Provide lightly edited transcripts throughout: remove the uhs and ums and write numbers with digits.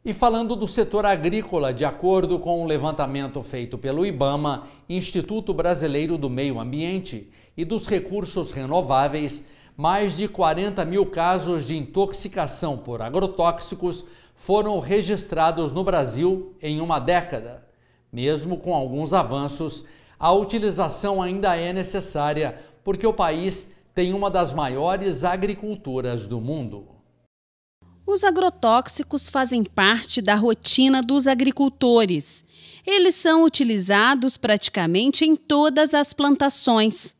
E falando do setor agrícola, de acordo com o levantamento feito pelo IBAMA, Instituto Brasileiro do Meio Ambiente e dos Recursos Renováveis, mais de 40 mil casos de intoxicação por agrotóxicos foram registrados no Brasil em uma década. Mesmo com alguns avanços, a utilização ainda é necessária porque o país tem uma das maiores agriculturas do mundo. Os agrotóxicos fazem parte da rotina dos agricultores. Eles são utilizados praticamente em todas as plantações.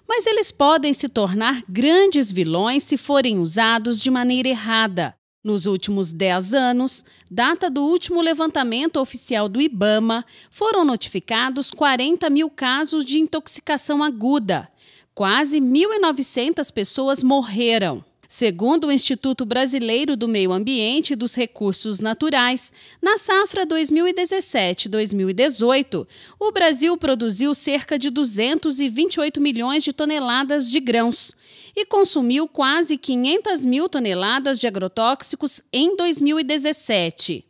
Mas eles podem se tornar grandes vilões se forem usados de maneira errada. Nos últimos 10 anos, data do último levantamento oficial do IBAMA, foram notificados 40 mil casos de intoxicação aguda. Quase 1.900 pessoas morreram. Segundo o Instituto Brasileiro do Meio Ambiente e dos Recursos Naturais, na safra 2017-2018, o Brasil produziu cerca de 228 milhões de toneladas de grãos e consumiu quase 500 mil toneladas de agrotóxicos em 2017.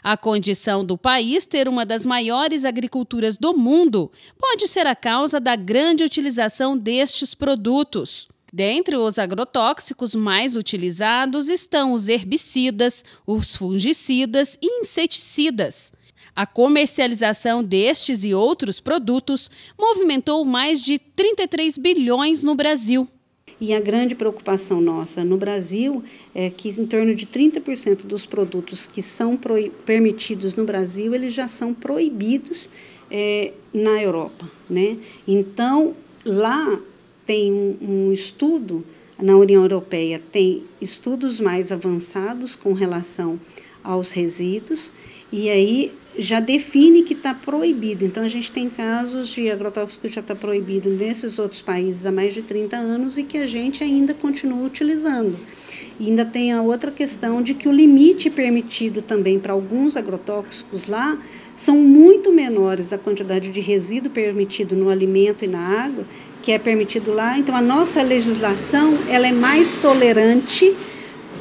A condição do país ter uma das maiores agriculturas do mundo pode ser a causa da grande utilização destes produtos. Dentre os agrotóxicos mais utilizados estão os herbicidas, os fungicidas e inseticidas. A comercialização destes e outros produtos movimentou mais de 33 bilhões no Brasil. E a grande preocupação nossa no Brasil é que em torno de 30% dos produtos que são permitidos no Brasil, eles já são proibidos na Europa, né? Então, lá tem um estudo, na União Europeia tem estudos mais avançados com relação aos resíduos, e aí já define que está proibido. Então, a gente tem casos de agrotóxico que já está proibido nesses outros países há mais de 30 anos e que a gente ainda continua utilizando. E ainda tem a outra questão de que o limite permitido também para alguns agrotóxicos lá são muito menores a quantidade de resíduo permitido no alimento e na água, que é permitido lá. Então, a nossa legislação ela é mais tolerante,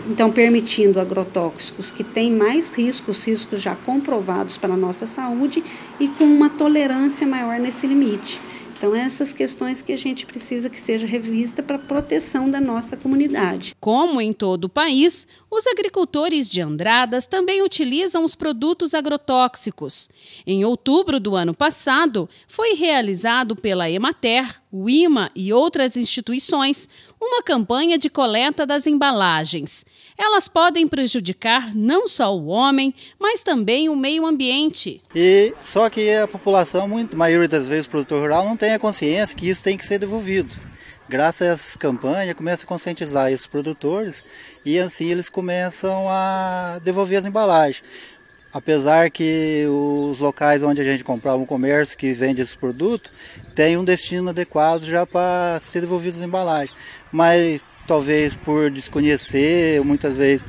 então permitindo agrotóxicos que têm mais riscos já comprovados para a nossa saúde e com uma tolerância maior nesse limite. Então, essas questões que a gente precisa que seja revista para a proteção da nossa comunidade. Como em todo o país, os agricultores de Andradas também utilizam os produtos agrotóxicos. Em outubro do ano passado, foi realizado pela Emater, o IMA e outras instituições uma campanha de coleta das embalagens. Elas podem prejudicar não só o homem, mas também o meio ambiente. E só que a população, a maioria das vezes o produtor rural, não tem a consciência que isso tem que ser devolvido. Graças a essas campanhas, começa a conscientizar esses produtores e assim eles começam a devolver as embalagens. Apesar que os locais onde a gente comprava, um comércio que vende esses produtos, tem um destino adequado já para ser devolvidas as embalagens. Mas talvez por desconhecer, muitas vezes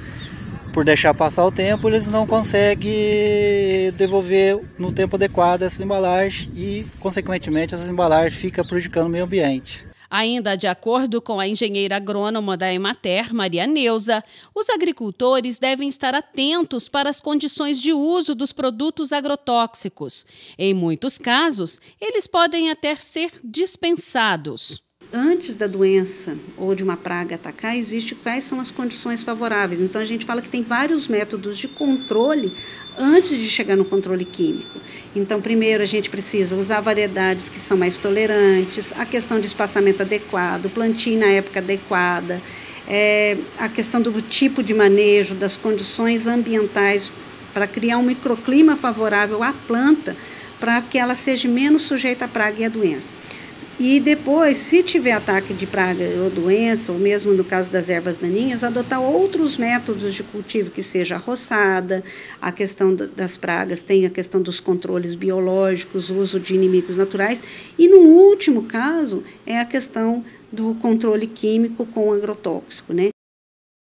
por deixar passar o tempo, eles não conseguem devolver no tempo adequado essas embalagens e, consequentemente, essas embalagens ficam prejudicando o meio ambiente. Ainda de acordo com a engenheira agrônoma da Emater, Maria Neuza, os agricultores devem estar atentos para as condições de uso dos produtos agrotóxicos. Em muitos casos, eles podem até ser dispensados. Antes da doença ou de uma praga atacar, existe quais são as condições favoráveis. Então, a gente fala que tem vários métodos de controle antes de chegar no controle químico. Então, primeiro, a gente precisa usar variedades que são mais tolerantes, a questão de espaçamento adequado, plantio na época adequada, a questão do tipo de manejo, das condições ambientais para criar um microclima favorável à planta para que ela seja menos sujeita à praga e à doença. E depois, se tiver ataque de praga ou doença, ou mesmo no caso das ervas daninhas, adotar outros métodos de cultivo, que seja a roçada, a questão das pragas, tem a questão dos controles biológicos, o uso de inimigos naturais. E no último caso, é a questão do controle químico com agrotóxico, né?